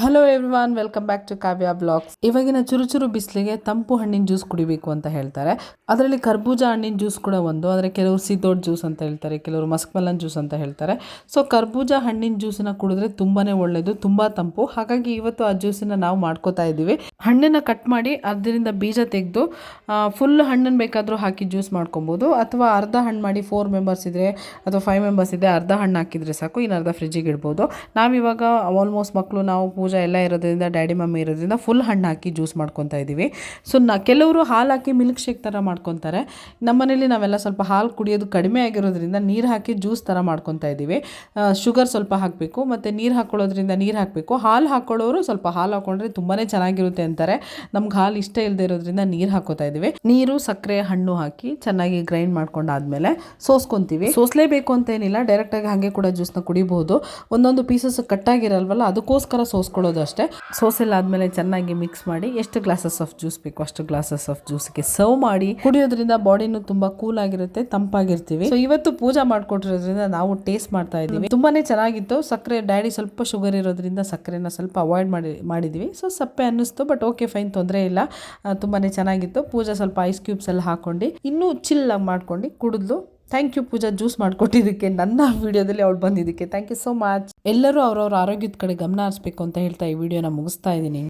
Hello everyone, welcome back to Kavya blogs. ಇವಾಗಿನ ಚುರುಚುರು ಬಿಸಿಲಿಗೆ ತಂಪು ಹಣ್ಣಿನ ಜ್ಯೂಸ್ ಕುಡಿಬೇಕು ಅಂತ ಹೇಳ್ತಾರೆ. ಅದರಲ್ಲಿ ಕರ್ಬೂಜ ಹಣ್ಣಿನ ಜ್ಯೂಸ್ ಕೂಡ ಒಂದು. ಅಂದರೆ ಕೆಲವರು ಸೀತೋಟ್ ಜ್ಯೂಸ್ ಅಂತ ಹೇಳ್ತಾರೆ, ಕೆಲವರು ಮಸ್ಕ್ ಮೆಲನ್ ಜ್ಯೂಸ್ ಅಂತ ಹೇಳ್ತಾರೆ. ಸೊ ಕರ್ಬೂಜ ಹಣ್ಣಿನ ಜ್ಯೂಸನ್ನ ಕುಡಿದ್ರೆ ತುಂಬಾನೇ ಒಳ್ಳೆಯದು, ತುಂಬಾ ತಂಪು. ಹಾಗಾಗಿ ಇವತ್ತು ಆ ಜ್ಯೂಸನ್ನ ನಾವು ಮಾಡ್ಕೋತಾ ಇದ್ದೀವಿ. ಹಣ್ಣನ್ನು ಕಟ್ ಮಾಡಿ ಅದರಿಂದ ಬೀಜ ತೆಗೆದು ಫುಲ್ ಹಣ್ಣನ್ನು ಬೇಕಾದರೂ ಹಾಕಿ ಜ್ಯೂಸ್ ಮಾಡ್ಕೊಬೋದು, ಅಥವಾ ಅರ್ಧ ಹಣ್ಣು ಮಾಡಿ 4 ಮೆಂಬರ್ಸ್ ಇದ್ದರೆ ಅಥವಾ 5 ಮೆಂಬರ್ಸ್ ಇದ್ದರೆ ಅರ್ಧ ಹಣ್ಣು ಹಾಕಿದರೆ ಸಾಕು, ಇನ್ನು ಅರ್ಧ ಫ್ರಿಜ್ಜಿಗೆ ಇಡ್ಬೋದು. ನಾವಿವಾಗ ಆಲ್ಮೋಸ್ಟ್ ಮಕ್ಕಳು, ನಾವು ಪೂಜಾ ಎಲ್ಲ ಇರೋದ್ರಿಂದ, ಡ್ಯಾಡಿ ಮಮ್ಮಿ ಇರೋದ್ರಿಂದ ಫುಲ್ ಹಣ್ಣು ಹಾಕಿ ಜ್ಯೂಸ್ ಮಾಡ್ಕೊತಾ ಇದ್ದೀವಿ. ಸೊ ಕೆಲವರು ಹಾಲು ಹಾಕಿ ಮಿಲ್ಕ್ ಶೇಕ್ ಥರ ಮಾಡ್ಕೊತಾರೆ. ನಮ್ಮನೇಲಿ ನಾವೆಲ್ಲ ಸ್ವಲ್ಪ ಹಾಲು ಕುಡಿಯೋದು ಕಡಿಮೆ ಆಗಿರೋದ್ರಿಂದ ನೀರು ಹಾಕಿ ಜ್ಯೂಸ್ ಥರ ಮಾಡ್ಕೊತಾ ಇದ್ದೀವಿ. ಶುಗರ್ ಸ್ವಲ್ಪ ಹಾಕಬೇಕು, ಮತ್ತು ನೀರು ಹಾಕೊಳ್ಳೋದ್ರಿಂದ ನೀರು ಹಾಕಬೇಕು. ಹಾಲು ಹಾಕೊಳ್ಳೋರು ಸ್ವಲ್ಪ ಹಾಲು ಹಾಕೊಂಡ್ರೆ ತುಂಬಾ ಚೆನ್ನಾಗಿರುತ್ತೆ ಅಂತಾರೆ. ನಮ್ಗೆ ಹಾಲು ಇಷ್ಟ ಇಲ್ಲದೆ ಇರೋದ್ರಿಂದ ನೀರು ಹಾಕೋತಾ ಇದ್ದೀವಿ. ನೀರು, ಸಕ್ಕರೆ, ಹಣ್ಣು ಹಾಕಿ ಚೆನ್ನಾಗಿ ಗ್ರೈಂಡ್ ಮಾಡ್ಕೊಂಡಾದ್ಮೇಲೆ ಸೋಸ್ಕೊತೀವಿ. ಸೋಸ್ಲೇಬೇಕು ಅಂತ ಏನಿಲ್ಲ, ಡೈರೆಕ್ಟಾಗಿ ಹಾಗೆ ಕೂಡ ಜ್ಯೂಸ್ನ ಕುಡಿಬಹುದು. ಒಂದೊಂದು ಪೀಸಸ್ ಕಟ್ಟಾಗಿರಲ್ವಲ್ಲ, ಅದಕ್ಕೋಸ್ಕರ ಸೋಸ್ಕೊಳ್ಳೋದು ಅಷ್ಟೇ. ಸೋಸೆಲ್ಲ ಆದಮೇಲೆ ಚೆನ್ನಾಗಿ ಮಿಕ್ಸ್ ಮಾಡಿ ಎಷ್ಟು ಗ್ಲಾಸಸ್ ಆಫ್ ಜ್ಯೂಸ್ ಬೇಕು ಅಷ್ಟು ಗ್ಲಾಸಸ್ ಆಫ್ ಜ್ಯೂಸ್ಗೆ ಸರ್ವ್ ಮಾಡಿ ಕುಡಿಯೋದ್ರಿಂದ ಬಾಡಿನೂ ತುಂಬಾ ಕೂಲ್ ಆಗಿರುತ್ತೆ, ತಂಪಾಗಿರ್ತೀವಿ. ಸೊ ಇವತ್ತು ಪೂಜಾ ಮಾಡ್ಕೊಟ್ಟಿರೋದ್ರಿಂದ ನಾವು ಟೇಸ್ಟ್ ಮಾಡ್ತಾ ಇದ್ದೀವಿ. ತುಂಬಾನೇ ಚೆನ್ನಾಗಿತ್ತು. ಸಕ್ಕರೆ, ಡ್ಯಾಡಿ ಸ್ವಲ್ಪ ಶುಗರ್ ಇರೋದ್ರಿಂದ ಸಕ್ಕರೆನ ಸ್ವಲ್ಪ ಅವಾಯ್ಡ್ ಮಾಡಿದ್ವಿ. ಸೊ ಸಪ್ಪೆ ಅನ್ನಿಸ್ತು, ಬಟ್ ಓಕೆ ಫೈನ್, ತೊಂದರೆ ಇಲ್ಲ. ತುಂಬಾನೇ ಚೆನ್ನಾಗಿತ್ತು. ಪೂಜಾ ಸ್ವಲ್ಪ ಐಸ್ ಕ್ಯೂಬ್ಸ್ ಎಲ್ಲ ಹಾಕೊಂಡು ಇನ್ನೂ ಚಿಲ್ಲಾಗಿ ಮಾಡ್ಕೊಂಡು ಕುಡಿದ್ಲು. ಥ್ಯಾಂಕ್ ಯು ಪೂಜಾ, ಜ್ಯೂಸ್ ಮಾಡಿಕೊಟ್ಟಿದ್ದಕ್ಕೆ, ನನ್ನ ವಿಡಿಯೋದಲ್ಲಿ ಅವಳು ಬಂದಿದ್ದಕ್ಕೆ ಥ್ಯಾಂಕ್ ಯು ಸೋ ಮಚ್. ಎಲ್ಲರೂ ಅವ್ರವ್ರ ಆರೋಗ್ಯದ ಕಡೆ ಗಮನ ಹರಿಸ್ಬೇಕು ಅಂತ ಹೇಳ್ತಾ ಈ ವಿಡಿಯೋನ ಮುಗಿಸ್ತಾ ಇದ್ದೀನಿ.